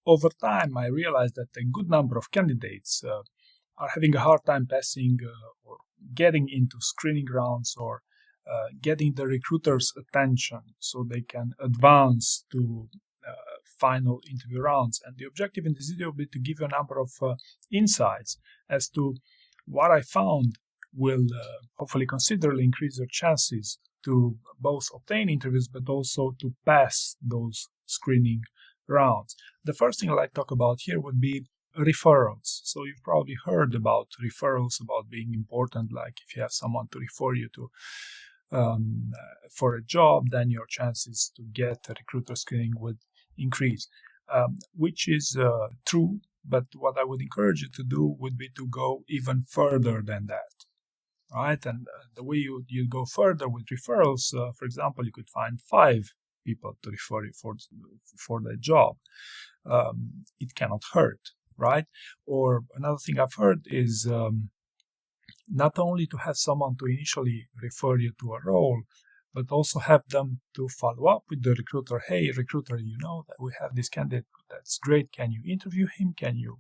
Over time, I realized that a good number of candidates are having a hard time passing or getting into screening rounds or getting the recruiter's attention so they can advance to final interview rounds. And the objective in this video will be to give you a number of insights as to what I found will hopefully considerably increase your chances to both obtain interviews but also to pass those screening rounds. The first thing I'd like to talk about here would be referrals. So you've probably heard about referrals, about being important, like if you have someone to refer you to for a job, then your chances to get a recruiter screening would increase, which is true, but what I would encourage you to do would be to go even further than that, right? And the way you go further with referrals, for example, you could find 5 people to refer you for the job. It cannot hurt, right? Or another thing I've heard is not only to have someone to initially refer you to a role, but also have them to follow up with the recruiter. Hey, recruiter, you know that we have this candidate that's great. Can you interview him? Can you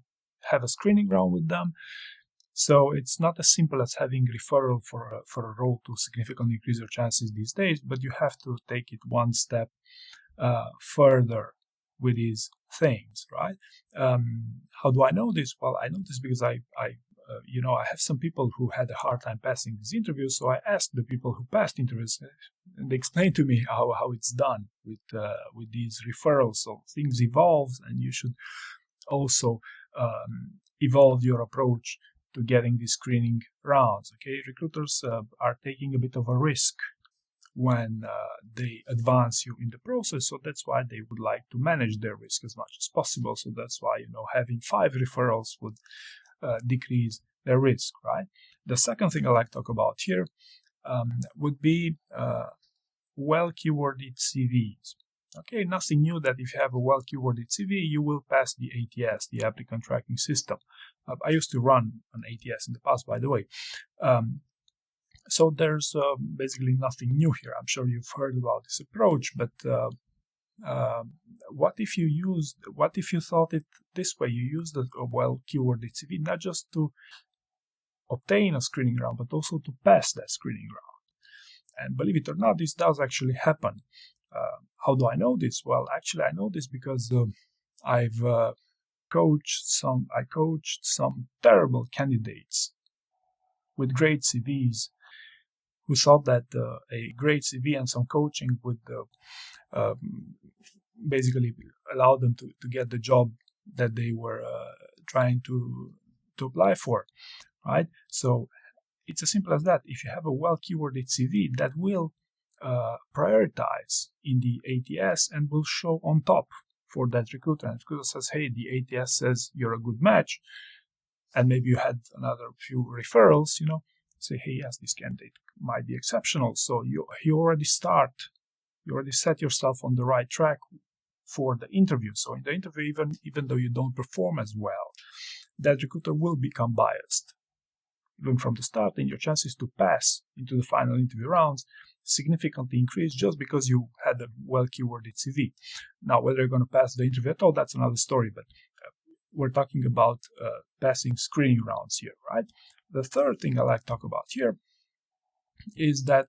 have a screening round with them? So it's not as simple as having referral for a role to significantly increase your chances these days, but you have to take it one step further with these things, right? How do I know this? Well, I know this because I have some people who had a hard time passing these interviews, so I asked the people who passed interviews, and they explained to me how it's done with these referrals. So things evolve, and you should also evolve your approach to getting these screening rounds. Okay, recruiters are taking a bit of a risk when they advance you in the process, so that's why they would like to manage their risk as much as possible. So that's why having 5 referrals would decrease their risk, right? The second thing I like to talk about here would be well keyworded CVs. Okay, nothing new that if you have a well keyworded CV, you will pass the ATS, the applicant tracking system. I used to run an ATS in the past, by the way. So there's basically nothing new here. I'm sure you've heard about this approach, but what if you thought it this way? You used a well keyworded CV not just to obtain a screening round, but also to pass that screening round. And believe it or not, this does actually happen. How do I know this? Well, actually, I know this because I've coached some terrible candidates with great CVs who thought that a great CV and some coaching would basically allow them to get the job that they were trying to apply for, right? So it's as simple as that. If you have a well keyworded CV, that will prioritize in the ATS and will show on top for that recruiter. And recruiter says, hey, the ATS says you're a good match, and maybe you had another few referrals, say, hey, yes, this candidate might be exceptional. So you already set yourself on the right track for the interview. So in the interview, even though you don't perform as well, that recruiter will become biased. Even from the start, and your chances to pass into the final interview rounds significantly increase just because you had a well keyworded CV. Now, whether you're going to pass the interview at all, that's another story, but we're talking about passing screening rounds here, right? The third thing I like to talk about here is that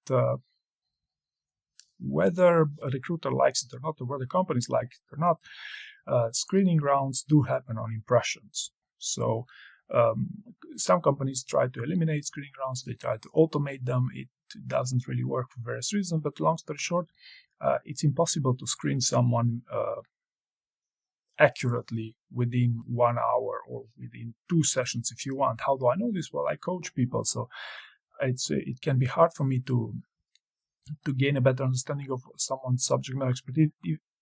whether a recruiter likes it or not, or whether companies like it or not, screening rounds do happen on impressions. So some companies try to eliminate screening rounds, they try to automate them. It doesn't really work for various reasons, but long story short, it's impossible to screen someone accurately within 1 hour or within 2 sessions if you want. How do I know this? Well, I coach people, so it can be hard for me to gain a better understanding of someone's subject matter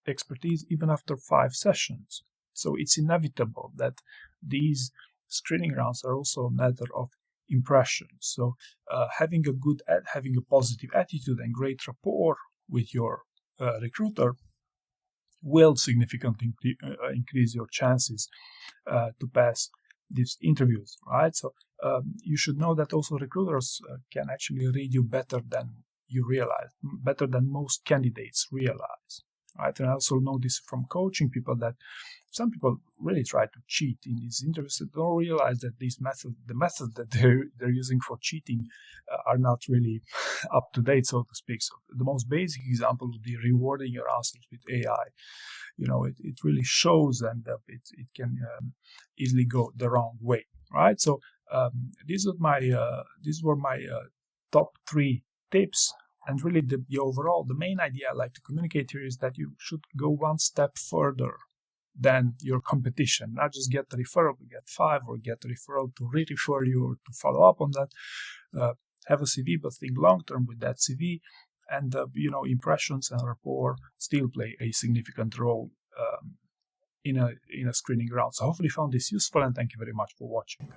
expertise even after 5 sessions. So it's inevitable that these screening rounds are also a matter of impression. So having a positive attitude and great rapport with your recruiter will significantly increase your chances to pass these interviews, right? So you should know that also recruiters can actually read you better than you realize, better than most candidates realize. Right? And I also know this from coaching people that some people really try to cheat in these interviews. They don't realize that the methods that they're using for cheating are not really up to date, so to speak. So the most basic example would be rewarding your answers with AI. It really shows, and it can easily go the wrong way, right? So these were my top 3 tips. And really, the main idea I like to communicate here is that you should go one step further than your competition. Not just get a referral to get 5, or get a referral to re-refer you or to follow up on that. Have a CV, but think long-term with that CV. And, impressions and rapport still play a significant role in a screening round. So hopefully you found this useful, and thank you very much for watching.